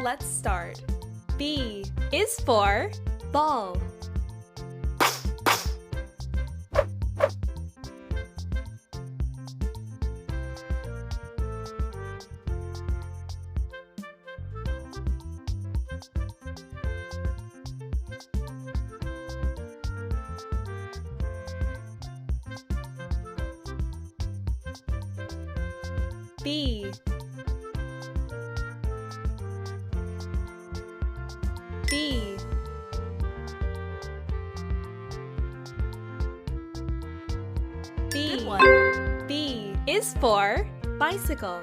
Let's start. B is for ball. B B B. Good one. B is for bicycle.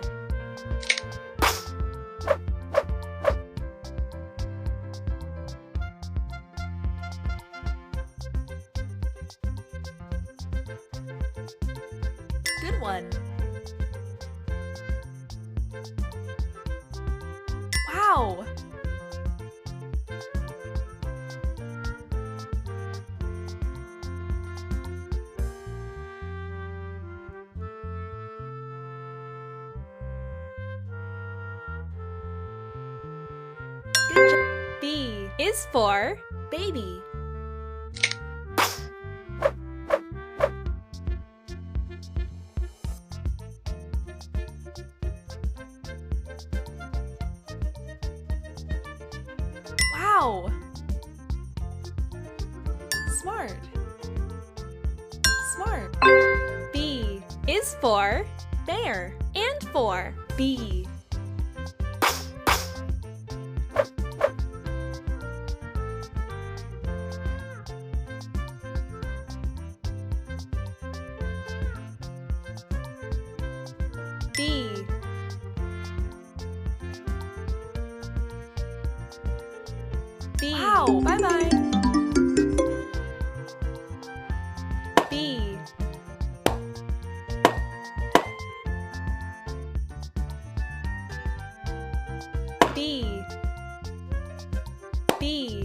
Good one. Wow! Good job. B is for baby. Wow! Smart. Smart. B is for bear and for bee. B B. Wow, bye-bye. B B B